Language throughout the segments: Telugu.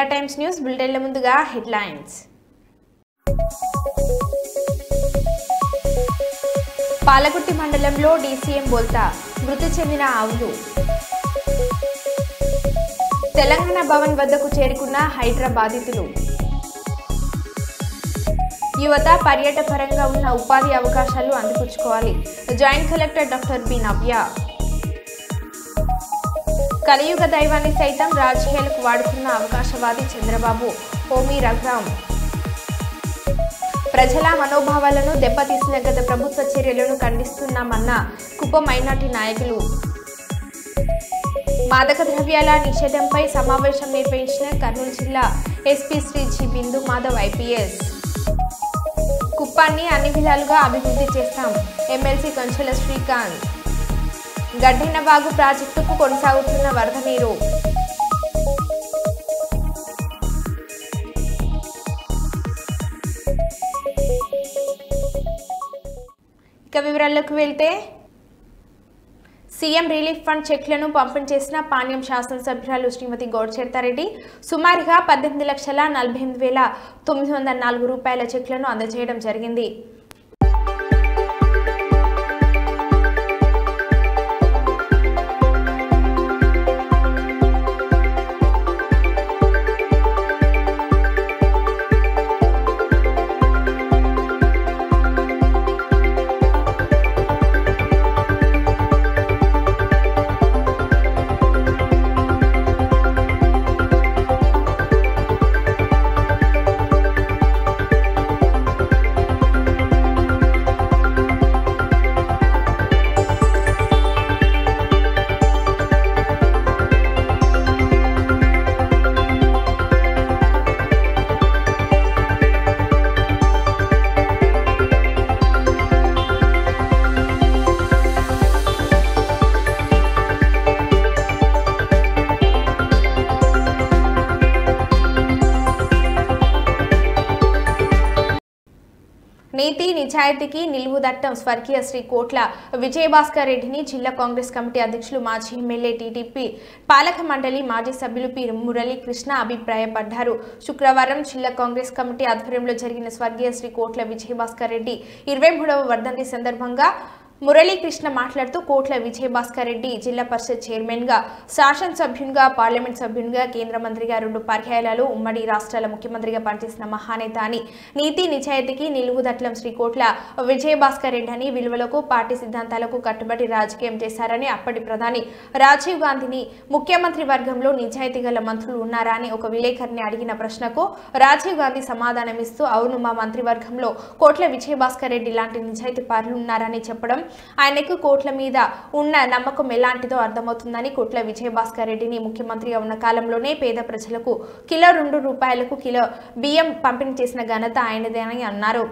ఇండియా టైమ్స్ న్యూస్ బులెటిన్ల ముందుగా హెడ్లైన్స్. పాలకుర్తి మండలంలో డీసీఎం బోల్తా మృతి చెందిన ఆవులు. తెలంగాణ భవన్ వద్దకు చేరుకున్న హైడ్రా బాధితులు. యువత పర్యాటకపరంగా ఉన్న ఉపాధి అవకాశాలు అందిపుచ్చుకోవాలి. జాయింట్ కలెక్టర్ డాక్టర్ బి నవ్య. కలియుగ దైవాన్ని సైతం రాజకీయాలకు వాడుకున్న అవకాశవాది చంద్రబాబు ఓమి రఘురాం. ప్రజల మనోభావాలను దెబ్బతీసిన గత ప్రభుత్వ చర్యలను ఖండిస్తున్నామన్న కుప్పం మైనార్టీ నాయకులు. మాదక ద్రవ్యాల నిషేధంపై సమావేశం నిర్వహించిన కర్నూలు జిల్లా ఎస్పీ శ్రీ జి బిందు మాధవ్ ఐపీఎస్. కుప్పాన్ని అన్ని విధాలుగా అభివృద్ధి చేస్తాం ఎమ్మెల్సీ కొంచెల శ్రీకాంత్. గడ్డెన్నవాగు ప్రాజెక్టుకు కొనసాగుతున్న వరద నీరు. ఇక వివరాల్లోకి వెళ్తే సీఎం రిలీఫ్ ఫండ్ చెక్లను పంపిణీ చేసిన పాణ్యం శాసనసభ్యురాలు శ్రీమతి గౌడ్చేర్తారెడ్డి సుమారుగా 18,48,904 రూపాయల చెక్లను అందజేయడం జరిగింది. నీతి నిజాయితీకి నిలువుదట్టం స్వర్గీయ శ్రీ కోట్ల విజయభాస్కర్ రెడ్డిని జిల్లా కాంగ్రెస్ కమిటీ అధ్యక్షులు మాజీ ఎమ్మెల్యే టీడీపీ పాలక మండలి మాజీ సభ్యులు పి మురళీకృష్ణ అభిప్రాయపడ్డారు. శుక్రవారం జిల్లా కాంగ్రెస్ కమిటీ ఆధ్వర్యంలో జరిగిన స్వర్గీయ శ్రీ కోట్ల విజయభాస్కర్ రెడ్డి 23వ వర్ధంతి సందర్భంగా మురళీకృష్ణ మాట్లాడుతూ కోట్ల విజయభాస్కర్ రెడ్డి జిల్లా పరిషత్ చైర్మన్ గా, శాసనసభ్యునిగా, పార్లమెంట్ సభ్యునిగా, కేంద్ర మంత్రిగా 2 పర్యాయాలు ఉమ్మడి రాష్ట్రాల ముఖ్యమంత్రిగా పనిచేసిన మహానేత అని, నీతి నిజాయితీకి నిలువుదట్లం శ్రీ కోట్ల విజయభాస్కర్ రెడ్డి అని, విలువలకు పార్టీ సిద్ధాంతాలకు కట్టుబడి రాజకీయం చేశారని, అప్పటి ప్రధాని రాజీవ్ గాంధీని ముఖ్యమంత్రి వర్గంలో నిజాయితీ గల మంత్రులు ఉన్నారా అని ఒక విలేకరిని అడిగిన ప్రశ్నకు రాజీవ్ గాంధీ సమాధానమిస్తూ అవును, మా మంత్రివర్గంలో కోట్ల విజయభాస్కర్ రెడ్డి లాంటి నిజాయితీ పరులు ఉన్నారని చెప్పడం ఆయనకు కోట్ల మీద ఉన్న నమ్మకం ఎలాంటిదో అర్థమవుతుందని, కోట్ల విజయభాస్కర్ రెడ్డిని ముఖ్యమంత్రిగా ఉన్న కాలంలోనే పేద ప్రజలకు కిలో 2 రూపాయలకు కిలో బియ్యం పంపిణీ చేసిన ఘనత ఆయనదేనని అన్నారు.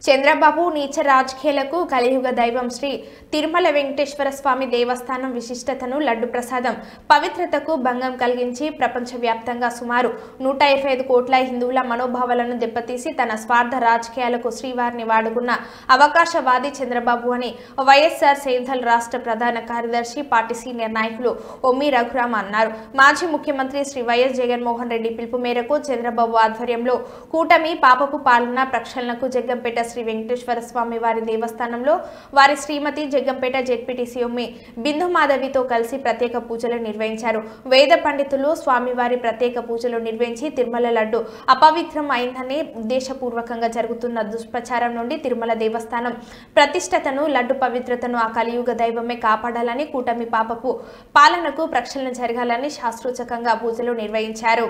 చంద్రబాబు నీచ రాజకీయాలకు కలియుగ దైవం శ్రీ తిరుమల వెంకటేశ్వర స్వామి దేవస్థానం విశిష్టతను, లడ్డు ప్రసాదం పవిత్రతకు భంగం కలిగించి ప్రపంచవ్యాప్తంగా సుమారు 125 కోట్ల హిందువుల మనోభావాలను దెబ్బతీసి తన స్వార్థ రాజకీయాలకు శ్రీవారిని వాడుకున్న అవకాశవాది చంద్రబాబు అని వైఎస్ఆర్ సేవదల్ రాష్ట్ర ప్రధాన కార్యదర్శి, పార్టీ సీనియర్ నాయకులు ఓమి రఘురాం అన్నారు. మాజీ ముఖ్యమంత్రి శ్రీ వైఎస్ జగన్మోహన్ రెడ్డి పిలుపు మేరకు చంద్రబాబు ఆధ్వర్యంలో కూటమి పాపపు పాలన ప్రక్షాళనకు జగ్గంపేట శ్రీ వెంకటేశ్వర స్వామి వారి దేవస్థానంలో వారి శ్రీమతి జగ్గంపేట జెడ్పీటీసీ ఒమ్మి బిందు మాధవితో కలిసి ప్రత్యేక పూజలు నిర్వహించారు. వేద పండితులు స్వామివారి ప్రత్యేక పూజలు నిర్వహించి తిరుమల లడ్డు అపవిత్రం అయిందని ఉద్దేశపూర్వకంగా జరుగుతున్న దుష్ప్రచారం నుండి తిరుమల దేవస్థానం ప్రతిష్టతను, లడ్డు పవిత్రతను ఆ కలియుగ దైవమే కాపాడాలని, కూటమి పాపపు పాలనకు ప్రక్షాళన జరగాలని శాస్త్రోచకంగా పూజలు నిర్వహించారు.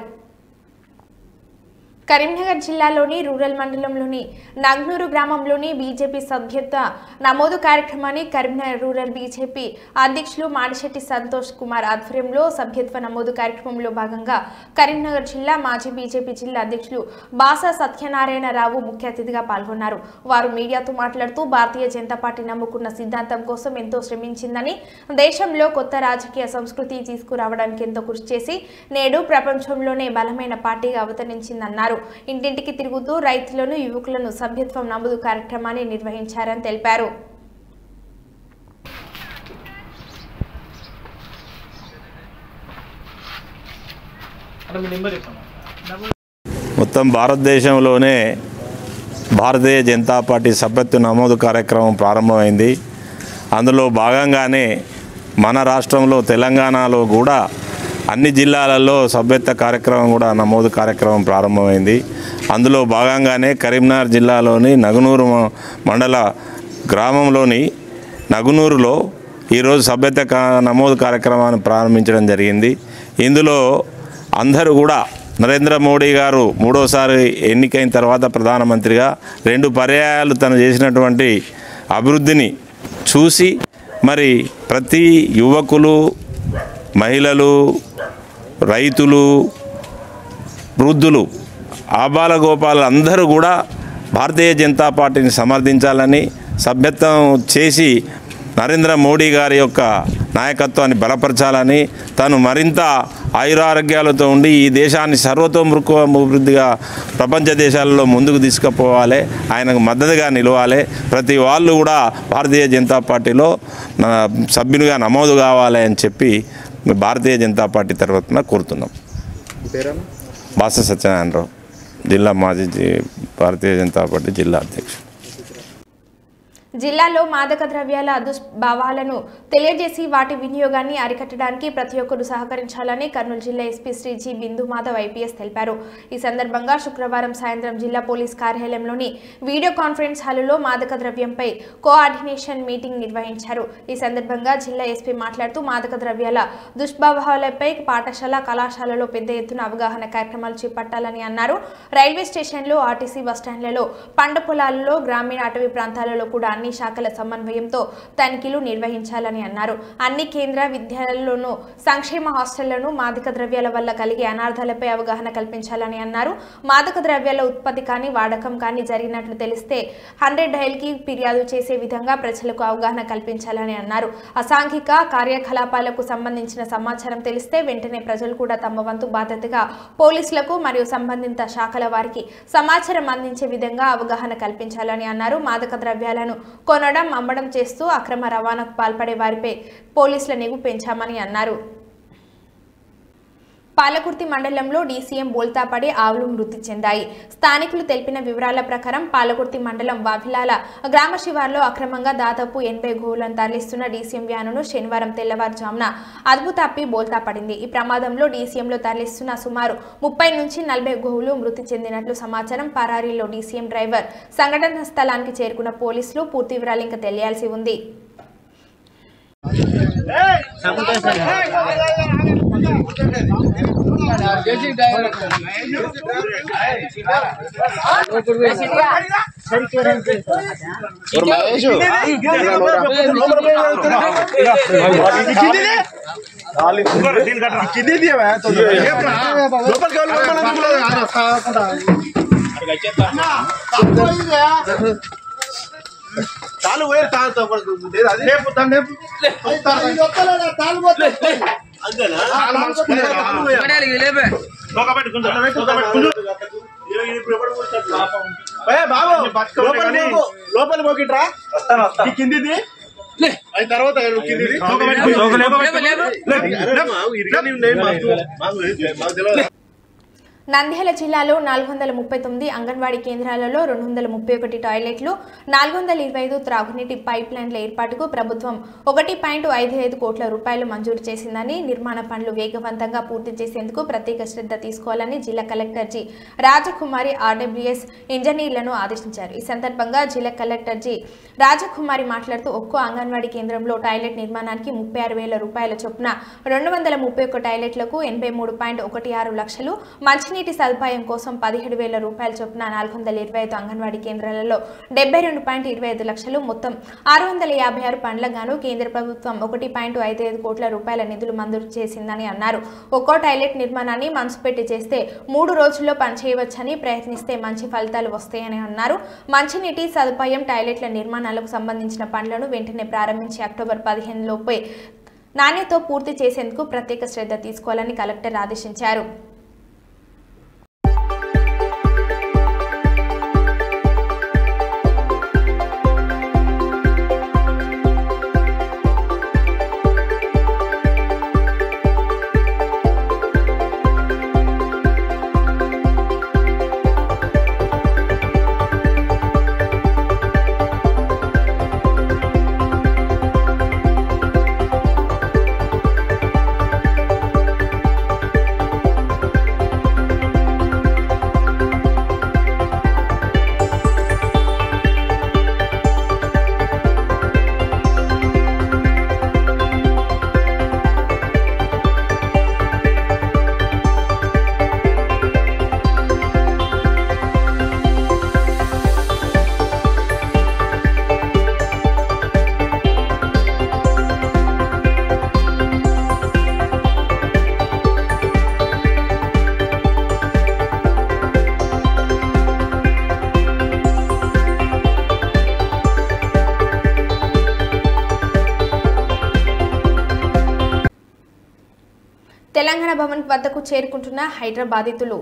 కరీంనగర్ జిల్లాలోని రూరల్ మండలంలోని నాగ్నూరు గ్రామంలోని బీజేపీ సభ్యత్వ నమోదు కార్యక్రమాన్ని కరీంనగర్ రూరల్ బీజేపీ అధ్యక్షులు మాడిశెట్టి సంతోష్ కుమార్ ఆధ్వర్యంలో సభ్యత్వ నమోదు కార్యక్రమంలో భాగంగా కరీంనగర్ జిల్లా మాజీ బీజేపీ జిల్లా అధ్యక్షులు బాసా సత్యనారాయణరావు ముఖ్య అతిథిగా పాల్గొన్నారు. వారు మీడియాతో మాట్లాడుతూ భారతీయ జనతా పార్టీ నమ్ముకున్న సిద్ధాంతం కోసం ఎంతో శ్రమించిందని, దేశంలో కొత్త రాజకీయ సంస్కృతి తీసుకురావడానికి ఎంతో కృషి చేసి నేడు ప్రపంచంలోనే బలమైన పార్టీగా అవతరించిందన్నారు. ఇంటింటికి తిరుగుతూ రైతులను, యువకులను సభ్యత్వం నమోదు కార్యక్రమాన్ని నిర్వహించారని తెలిపారు. మొత్తం భారతదేశంలోనే భారతీయ జనతా పార్టీ సభ్యత్వ నమోదు కార్యక్రమం ప్రారంభమైంది. అందులో భాగంగానే మన రాష్ట్రంలో తెలంగాణలో కూడా అన్ని జిల్లాలలో సభ్యత్వ కార్యక్రమం కూడా నమోదు కార్యక్రమం ప్రారంభమైంది. అందులో భాగంగానే కరీంనగర్ జిల్లాలోని నగునూరు మండల గ్రామంలోని నగునూరులో ఈరోజు సభ్యత్వ నమోదు కార్యక్రమాన్ని ప్రారంభించడం జరిగింది. ఇందులో అందరూ కూడా నరేంద్ర మోడీ గారు మూడోసారి ఎన్నికైన తర్వాత ప్రధానమంత్రిగా 2 పర్యాయాలు తను చేసినటువంటి అభివృద్ధిని చూసి మరి ప్రతి యువకులు, మహిళలు, రైతులు, వృద్ధులు, ఆబాలగోపాలు అందరూ కూడా భారతీయ జనతా పార్టీని సమర్థించాలని, సభ్యత్వం చేసి నరేంద్ర మోడీ గారి యొక్క నాయకత్వాన్ని బలపరచాలని, తను మరింత ఆయురారోగ్యాలతో ఉండి ఈ దేశాన్ని సర్వతోముఖాభివృద్ధిగా ప్రపంచ దేశాలలో ముందుకు తీసుకుపోవాలి, ఆయనకు మద్దతుగా నిలవాలి, ప్రతి వాళ్ళు కూడా భారతీయ జనతా పార్టీలో సభ్యునిగా నమోదు కావాలి అని చెప్పి భారతీయ జనతా పార్టీ తరఫున కోరుతున్నాం. బాస సత్యనారాయణరావు, జిల్లా మాజీ భారతీయ జనతా పార్టీ జిల్లా అధ్యక్షుడు. జిల్లాలో మాదక ద్రవ్యాల దుష్ప్రభావాలను తెలియజేసి వాటి వినియోగాన్ని అరికట్టడానికి ప్రతి ఒక్కరూ సహకరించాలని కర్నూలు జిల్లా ఎస్పీ శ్రీ జి బిందు మాధవ్ ఐపీఎస్ తెలిపారు. ఈ సందర్భంగా శుక్రవారం సాయంత్రం జిల్లా పోలీస్ కార్యాలయంలోని వీడియో కాన్ఫరెన్స్ హాలులో మాదక ద్రవ్యంపై కోఆర్డినేషన్ మీటింగ్ నిర్వహించారు. ఈ సందర్భంగా జిల్లా ఎస్పీ మాట్లాడుతూ మాదక ద్రవ్యాల దుష్ప్రభావాలపై పాఠశాల, కళాశాలలో పెద్ద ఎత్తున అవగాహన కార్యక్రమాలు చేపట్టాలని అన్నారు. రైల్వే స్టేషన్లో, ఆర్టీసీ బస్టాండ్లలో, పంట పొలాలలో, గ్రామీణ అటవీ ప్రాంతాలలో కూడా అన్ని శాఖల సమన్వయంతో తనిఖీలు నిర్వహించాలని అన్నారు. అన్ని కేంద్ర విద్యాలయాల్లోనూ సంక్షేమ హాస్టళ్లను మాదక ద్రవ్యాల వల్ల కలిగే అనార్థాలపై అవగాహన కల్పించాలని అన్నారు. మాదక ద్రవ్యాల ఉత్పత్తి కానీ వాడకం కానీ జరిగినట్లు తెలిస్తే 100 డయల్కి ఫిర్యాదు చేసే విధంగా ప్రజలకు అవగాహన కల్పించాలని అన్నారు. అసాంఘిక కార్యకలాపాలకు సంబంధించిన సమాచారం తెలిస్తే వెంటనే ప్రజలు కూడా తమ వంతు బాధ్యతగా పోలీసులకు మరియు సంబంధిత శాఖల వారికి సమాచారం అందించే విధంగా అవగాహన కల్పించాలని అన్నారు. మాదక ద్రవ్యాలను కొనడం, అమ్మడం చేస్తూ అక్రమ రవాణాకు పాల్పడే వారిపై పోలీసుల నిఘు పెంచామని అన్నారు. పాలకుర్తి మండలంలో డీసీఎం బోల్తాపడి ఆవులు మృతి చెందాయి. స్థానికులు తెలిపిన వివరాల ప్రకారం పాలకుర్తి మండలం వావిలాల గ్రామ శివార్లో అక్రమంగా దాదాపు 80 గోవులను తరలిస్తున్న డీసీఎం వ్యానును శనివారం తెల్లవారుజామున అదుపు తప్పి బోల్తా పడింది. ఈ ప్రమాదంలో డీసీఎంలో తరలిస్తున్న సుమారు 30 నుంచి 40 గోవులు మృతి చెందినట్లు సమాచారం. పరారీలో డీసీఎం డ్రైవర్. సంఘటన స్థలానికి చేరుకున్న పోలీసులు పూర్తి వివరాలు ఇంకా తెలియాల్సి ఉంది. చాలు వేరు లోపల పోకిట్రా కిందిది అయిన తర్వాత నంద్యాల జిల్లాలో 439 అంగన్వాడీ కేంద్రాలలో 231 టాయిలెట్లు, 425 త్రాగునీటి పైప్ లైన్ల ఏర్పాటుకు ప్రభుత్వం 1.55 కోట్ల రూపాయలు మంజూరు చేసిందని, నిర్మాణ పనులు వేగవంతంగా పూర్తి చేసేందుకు ప్రత్యేక శ్రద్ధ తీసుకోవాలని జిల్లా కలెక్టర్ జి రాజకుమారి ఆర్డబ్ల్యూఎస్ ఇంజనీర్లను ఆదేశించారు. ఈ సందర్భంగా జిల్లా కలెక్టర్ జి రాజకుమారి మాట్లాడుతూ ఒక్కో అంగన్వాడీ కేంద్రంలో టాయిలెట్ నిర్మాణానికి 36,000 రూపాయల చొప్పున 231 టాయిలెట్లకు 83.16 లక్షలు, మంచినీటి సదుపాయం కోసం 17,000 రూపాయల చొప్పున 425 అంగన్వాడీ కేంద్రాలలో 72.25 లక్షలు, మొత్తం 656 పనులకు కేంద్ర ప్రభుత్వం 1.55 కోట్ల రూపాయల నిధులు మంజూరు చేసిందని అన్నారు. ఒక్కో టాయిలెట్ నిర్మాణాన్ని మనసు పెట్టి చేస్తే 3 రోజుల్లో పనిచేయవచ్చని, ప్రయత్నిస్తే మంచి ఫలితాలు వస్తాయని అన్నారు. మంచినీటి సదుపాయం, టాయిలెట్ల నిర్మాణాలకు సంబంధించిన పనులను వెంటనే ప్రారంభించి అక్టోబర్ 15 లోపే నాణ్యతతో పూర్తి చేసేందుకు ప్రత్యేక శ్రద్ధ తీసుకోవాలని కలెక్టర్ ఆదేశించారు. భవన్ వద్దకు చేరుకుంటున్న హైదరాబాదీతులు.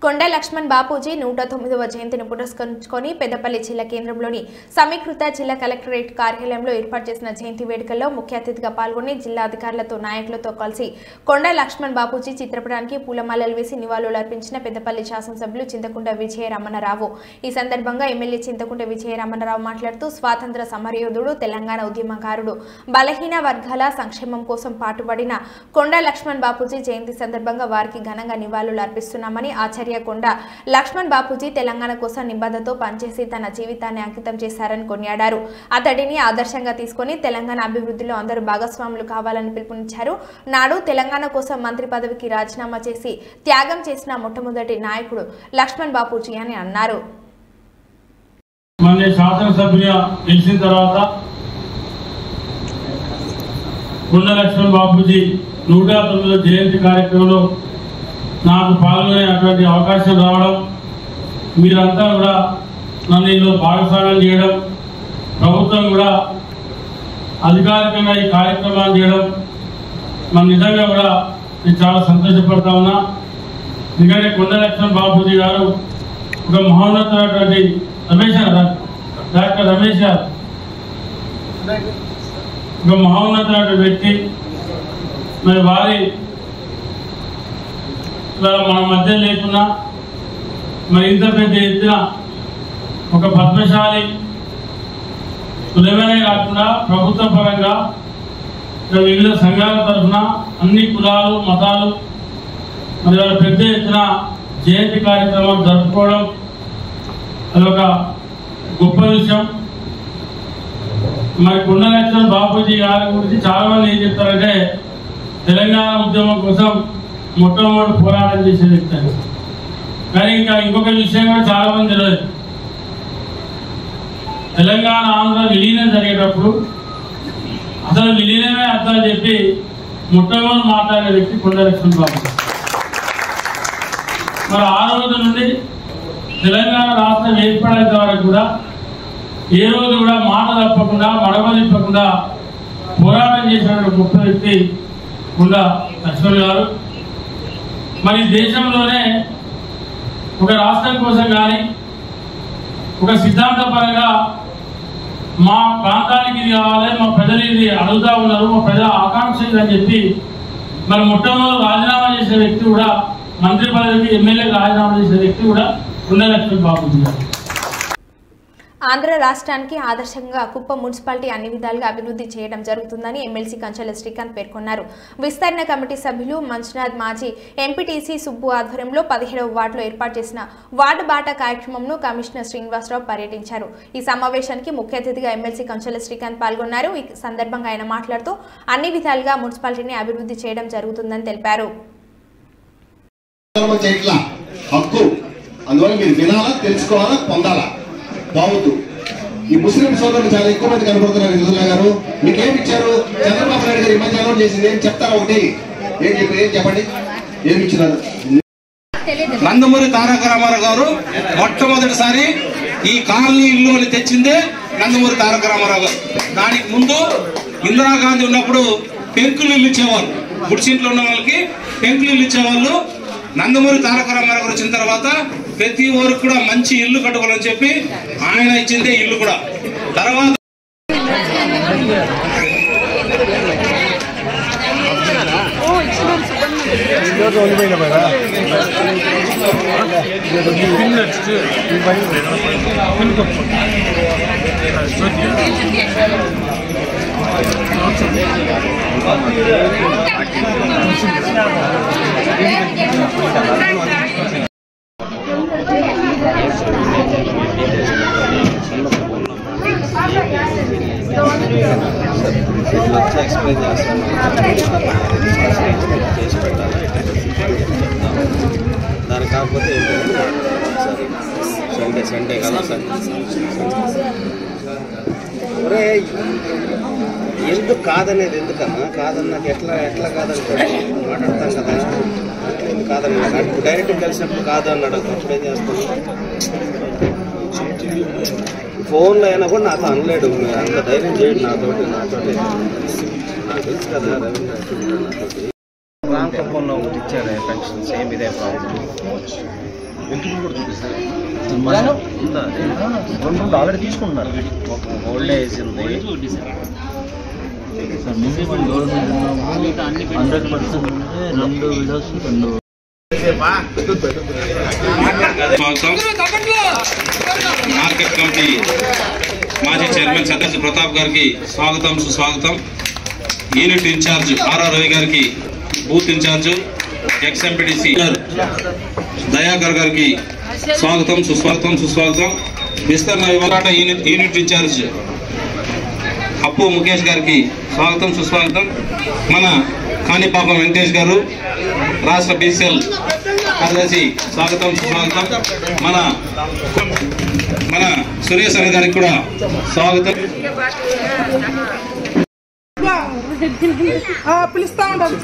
కొండ లక్ష్మణ్ బాపూజీ 109వ జయంతిని పురస్కరించుకొని పెద్దపల్లి జిల్లా కేంద్రంలోని సమీకృత జిల్లా కలెక్టరేట్ కార్యాలయంలో ఏర్పాటు చేసిన జయంతి వేడుకల్లో ముఖ్య అతిథిగా పాల్గొని జిల్లా అధికారులతో నాయకులతో కలిసి కొండ లక్ష్మణ్ బాపూజీ చిత్రపటానికి పూలమాలలు వేసి నివాళులర్పించిన పెద్దపల్లి శాసనసభ్యులు చింతకుంట విజయరమణరావు. ఈ సందర్భంగా ఎమ్మెల్యే చింతకుంట విజయరమణరావు మాట్లాడుతూ స్వాతంత్ర సమరయోధుడు, తెలంగాణ ఉద్యమకారుడు, బలహీన వర్గాల సంక్షేమం కోసం పాటుపడిన కొండ లక్ష్మణ్ బాపూజీ జయంతి సందర్భంగా వారికి ఘనంగా నివాళులు అర్పిస్తున్నామని కొండ లక్ష్మణ్ బాపూజీ తెలంగాణ కోసం నిబద్ధతతో పనిచేసి తన జీవితాన్ని అంకితం చేశారని కొనియాడారు. అతడిని ఆదర్శంగా తీసుకుని తెలంగాణ అభివృద్ధిలో అందరూ భాగస్వాములు కావాలని పిలుపునిచ్చారు. నాడు తెలంగాణ కోసం మంత్రి పదవికి రాజీనామా చేసి త్యాగం చేసిన మొట్టమొదటి నాయకుడు లక్ష్మణ్ బాపూజీ అని అన్నారు. కొండ లక్ష్మణ్ బాపూజీ 109వ జయంతి కార్యక్రమంలో నాకు పాల్గొనేటువంటి అవకాశం రావడం, మీరంతా కూడా నన్ను ఇందులో భాగస్వామ్యం చేయడం, ప్రభుత్వం కూడా అధికారికంగా ఈ కార్యక్రమాన్ని చేయడం మన నిజంగా కూడా నేను చాలా సంతోషపడతా ఉన్నా. ఎందుకంటే కొండ లక్ష్మణ్ బాపూజీ గారు ఒక మహోన్నతమైనటువంటి డాక్టర్ రమేష్ గారు ఒక మహోన్నతమైనటువంటి వ్యక్తి. మరి వారి మన మధ్య లేకున్నా మరి ఇంత పెద్ద ఎత్తున ఒక పద్మశాలి కులమేనే కాకుండా ప్రభుత్వ పరంగా వివిధ సంఘాల తరఫున అన్ని కులాలు మతాలు మరి వాళ్ళ పెద్ద ఎత్తున జయంతి కార్యక్రమం జరుపుకోవడం అదొక గొప్ప విషయం. మరి కొండ లక్ష్మణ్ బాపూజీ గారి గురించి చాలా మంది ఏం చెప్తారంటే తెలంగాణ ఉద్యమం కోసం మొట్టమొదటి పోరాటం చేసే వ్యక్తి. కానీ ఇంకా ఇంకొక విషయం కూడా చాలా మంది తెలియదు. తెలంగాణ ఆంధ్ర విలీనం జరిగేటప్పుడు అసలు విలీనమే అర్థం చెప్పి మొట్టమొదటి మాట్లాడే వ్యక్తి కొండ లక్ష్మణ్ బాబు. మరి ఆ రోజు నుండి తెలంగాణ రాష్ట్రం ఏర్పడేంత వరకు కూడా ఏ రోజు కూడా మాట తప్పకుండా మడవలిప్పకుండా పోరాటం చేసిన గొప్ప వ్యక్తి కొండ లక్ష్మణ్ గారు. మరి దేశంలోనే ఒక రాష్ట్రం కోసం కానీ ఒక సిద్ధాంతపరంగా మా ప్రాంతానికి ఇది కావాలి, మా ప్రజలు ఇది అడుగుతా ఉన్నారు, మా ప్రజల ఆకాంక్ష అని చెప్పి మరి మొట్టమొదటి రాజీనామా చేసే వ్యక్తి కూడా, మంత్రి పదవికి ఎమ్మెల్యేకి రాజీనామా చేసే వ్యక్తి కూడా కొండ లక్ష్మణ్ బాపూజీ గారు. ఆంధ్ర రాష్ట్రానికి ఆదర్శంగా కుప్పం మున్సిపాలిటీ అన్ని విధాలుగా అభివృద్ధి చేయడం జరుగుతుందని ఎమ్మెల్సీ కంచెల శ్రీకాంత్ పేర్కొన్నారు. విస్తరణ కమిటీ సభ్యులు మంజునాథ్, మాజీ ఎంపీటీసీ సుబ్బు ఆధ్వర్యంలో 17వ వార్డులో ఏర్పాటు చేసిన వార్డు బాట కార్యక్రమంను కమిషనర్ శ్రీనివాసరావు పర్యటించారు. ఈ సమావేశానికి ముఖ్య అతిథిగా ఎమ్మెల్సీ కంచెల శ్రీకాంత్ పాల్గొన్నారు. ఈ సందర్భంగా ఆయన మాట్లాడుతూ అన్ని విధాలుగా మున్సిపాలిటీని అభివృద్ధి చేయడం జరుగుతుందని తెలిపారు. బాగుతూ ఈ ముస్లిం సోదరులు చాలా ఎక్కువ మంది కనబడుతున్నారు. హిందుల్లా గారు మీకేం ఇచ్చారు? చంద్రబాబు నాయుడు గారు ఈ మధ్య అనౌన్స్ చేసింది ఏం చెప్తారా? ఒకటి ఏం చెప్పండి, ఏమి ఇచ్చినారు? నందమూరి తారక రామారావు గారు మొట్టమొదటిసారి ఈ కాలనీ ఇల్లు అని తెచ్చిందే నందమూరి తారక రామారావు గారు. దానికి ముందు ఇందిరాగాంధీ ఉన్నప్పుడు పెంకులు ఇల్లు ఇచ్చేవాళ్ళు, గుడిసింట్లో ఉన్న వాళ్ళకి పెంకులు ఇల్లు ఇచ్చేవాళ్ళు. నందమూరి తారక రామారావు గారు వచ్చిన తర్వాత ప్రతి ఊరికి కూడా మంచి ఇల్లు కట్టుకోవాలని చెప్పి ఆయన ఇచ్చిందే ఇల్లు కూడా. తర్వాత ఎక్స్ప్లెయిన్ చేస్తాను దాని కాకపోతే సరే సండే కదా సార్ ఒరే ఎందుకు కాదనేది ఎందుకన్నా కాదన్నాక ఎట్లా కాదంటాడు మాట్లాడతాం కదా అట్లా కాదన్నా ఇప్పుడు డైరెక్ట్ కలిసినప్పుడు కాదు అన్నాడు అప్పుడు ఏం చేస్తాను ఫోన్లో అయినా కూడా నాతో అనలేడు అంత ధైర్యం చేయడు నాతోటి నాకు తెలుసు కదా రవీంద్ర రామకప్పంలో ఒకటి ఇచ్చారు పెన్షన్ సేమ్ ఇదే ప్రాబ్లం ఎందుకు కూడా చూపిస్తారు రెండు ఆల్రెడీ తీసుకుంటున్నారు ఓల్డ్ ఏజ్ ఉంది 100% విడోస్ 2 మార్కెట్ కమిటీ మాజీ చైర్మన్ సదస్సు ప్రతాప్ గారికి స్వాగతం సుస్వాగతం. యూనిట్ ఇన్ఛార్జ్ ఆర్ఆర్ రవి గారికి, బూత్ ఇన్ఛార్జ్ ఎక్స్ఎంపీడీసీ దయాకర్ గారికి స్వాగతం సుస్వాగతం. విస్తరణ విభాగ యూనిట్ ఇన్ఛార్జ్ అప్పు ముఖేష్ గారికి స్వాగతం సుస్వాగతం. మన కాణిపాకం వెంకటేష్ గారు రాష్ట్ర బీసీఎల్ కార్యదర్శి స్వాగతం సుస్వాగతం. మన సురేష్ అన్న గారికి కూడా స్వాగతం. పిలుస్తా ఉంటారు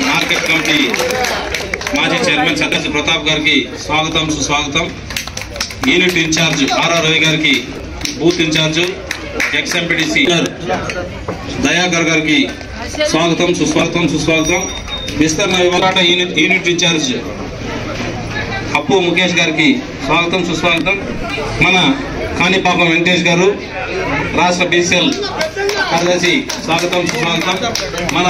మార్కెట్ కమిటీ మాజీ చైర్మన్ సదస్సు ప్రతాప్ గారికి స్వాగతం సుస్వాగతం. యూనిట్ ఇన్ఛార్జ్ ఆర్ఆర్ రవి గారికి, బూత్ ఇన్ఛార్జ్ ఎక్స్ఎంపీడీసీ దయాకర్ గారికి స్వాగతం సుస్వాగతం. విస్తరణ విభాగ యూనిట్ ఇన్ఛార్జ్ అప్పు ముఖేష్ గారికి స్వాగతం సుస్వాగతం. మన కాణిపాకం వెంకటేష్ గారు రాష్ట్ర బీసీఎల్ కార్యదర్శి స్వాగతం సుస్వాగతం. మన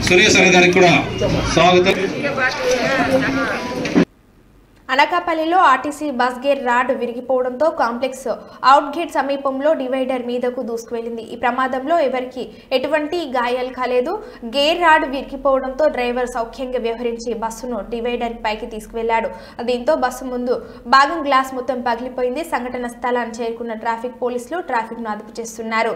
సురేష్ అన్న గారికి కూడా స్వాగతం. అనకాపల్లిలో ఆర్టీసీ బస్ గేర్ రాడ్ విరిగిపోవడంతో కాంప్లెక్స్ అవుట్ గేట్ సమీపంలో డివైడర్ మీదకు దూసుకువెళ్లింది. ఈ ప్రమాదంలో ఎవరికి ఎటువంటి గాయాలు కాలేదు. గేర్ రాడ్ విరిగిపోవడంతో డ్రైవర్ సౌఖ్యంగా వ్యవహరించి బస్సును డివైడర్ పైకి తీసుకువెళ్లాడు. దీంతో బస్సు ముందు భాగం గ్లాస్ మొత్తం పగిలిపోయింది. సంఘటన స్థలాన్ని చేరుకున్న ట్రాఫిక్ పోలీసులు ట్రాఫిక్ ను అదుపు చేస్తున్నారు.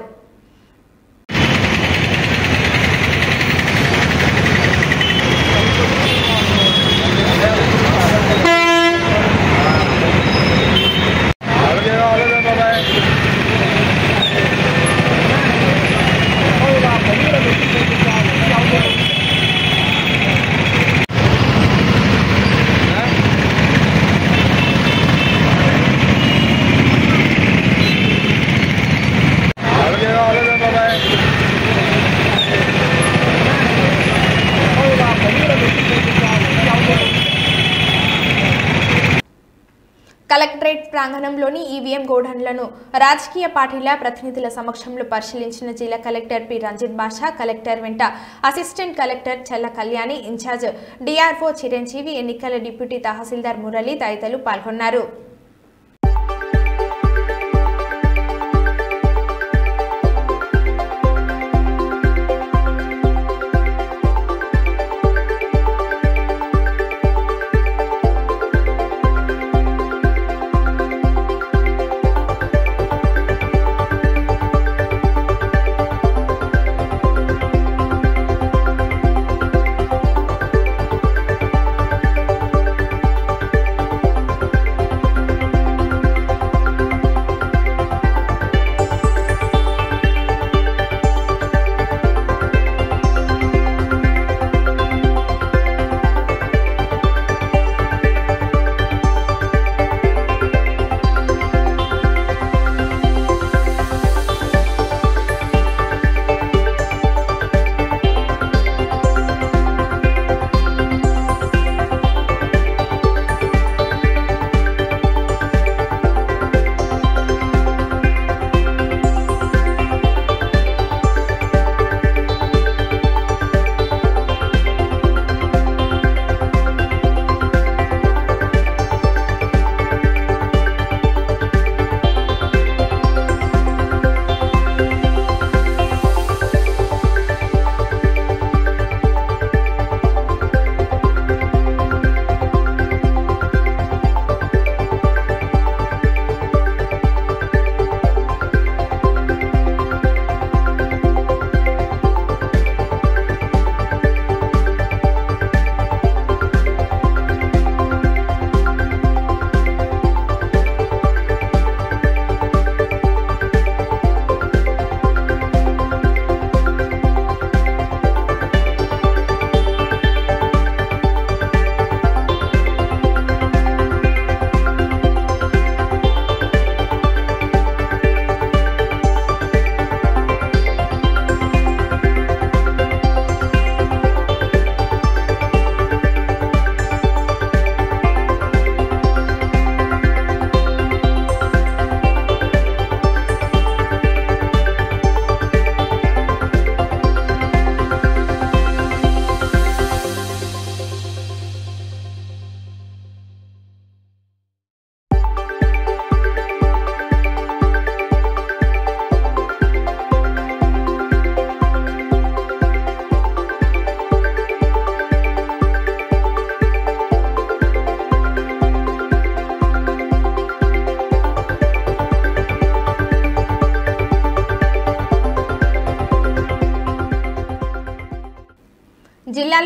కలెక్టరేట్ ప్రాంగణంలోని ఈవీఎం గోడౌన్లను రాజకీయ పార్టీల ప్రతినిధుల సమక్షంలో పరిశీలించిన జిల్లా కలెక్టర్ పి రంజిత్ బాషా, కలెక్టర్ వెంట అసిస్టెంట్ కలెక్టర్ చల్ల కళ్యాణి, ఇన్ఛార్జ్ డిఆర్ఓ చిరంజీవి, ఎన్నికల డిప్యూటీ తహసీల్దార్ మురళి తదితరులు పాల్గొన్నారు.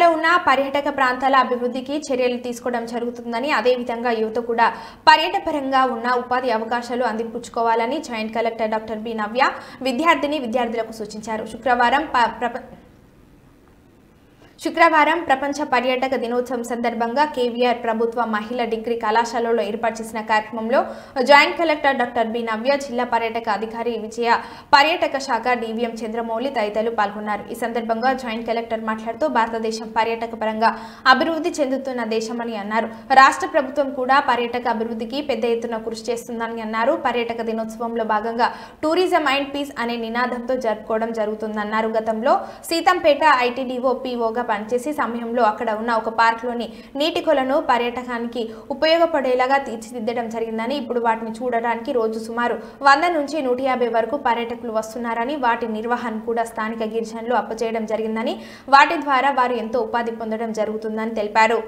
దగ్గరలో ఉన్న పర్యాటక ప్రాంతాల అభివృద్ధికి చర్యలు తీసుకోవడం జరుగుతుందని, అదేవిధంగా యువత కూడా పర్యాటపరంగా ఉన్న ఉపాధి అవకాశాలు అందిపుచ్చుకోవాలని జాయింట్ కలెక్టర్ డాక్టర్ బి నవ్య విద్యార్థులకు సూచించారు. శుక్రవారం ప్రపంచ పర్యాటక దినోత్సవం సందర్భంగా కేవీఆర్ ప్రభుత్వ మహిళా డిగ్రీ కళాశాలలో ఏర్పాటు చేసిన కార్యక్రమంలో జాయింట్ కలెక్టర్ డాక్టర్ బి నవ్య, జిల్లా పర్యాటక అధికారి విజయ, పర్యాటక శాఖ డివిఎం చంద్రమౌళి తదితరులు పాల్గొన్నారు. ఈ సందర్భంగా జాయింట్ కలెక్టర్ మాట్లాడుతూ భారతదేశం పర్యాటక పరంగా అభివృద్ధి చెందుతున్న దేశమని అన్నారు. రాష్ట్ర ప్రభుత్వం కూడా పర్యాటక అభివృద్ధికి పెద్ద ఎత్తున కృషి చేస్తుందని అన్నారు. పర్యాటక దినోత్సవంలో భాగంగా టూరిజం అండ్ పీస్ అనే నినాదంతో జరుపుకోవడం జరుగుతుందన్నారు. గతంలో సీతంపేట ఐటీడీఓ పీఓగా పనిచేసే సమయంలో అక్కడ ఉన్న ఒక పార్క్లోని నీటి కొలను పర్యాటకానికి ఉపయోగపడేలాగా తీర్చిదిద్దడం జరిగిందని, ఇప్పుడు వాటిని చూడడానికి రోజు సుమారు 100 నుంచి 150 వరకు పర్యాటకులు వస్తున్నారని, వాటి నిర్వహణ కూడా స్థానిక గిరిజనులు అప్పచేయడం జరిగిందని, వాటి ద్వారా వారు ఎంతో ఉపాధి పొందడం జరుగుతుందని తెలిపారు.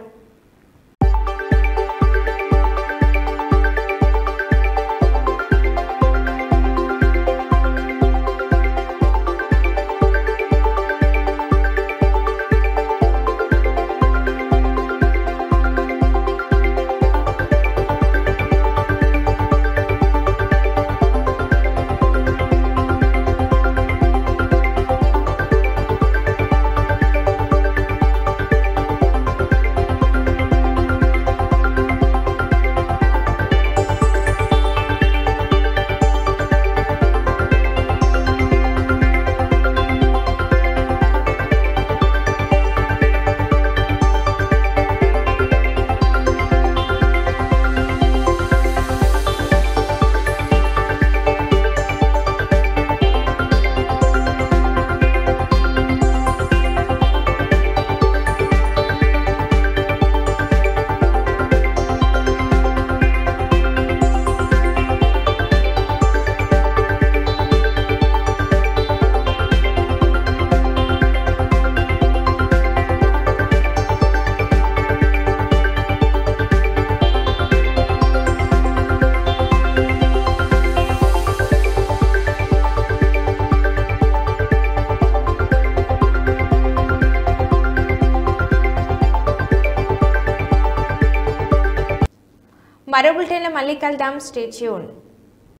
మరో బులెటిన్లో మళ్ళీ కలుద్దాం. Stay tuned.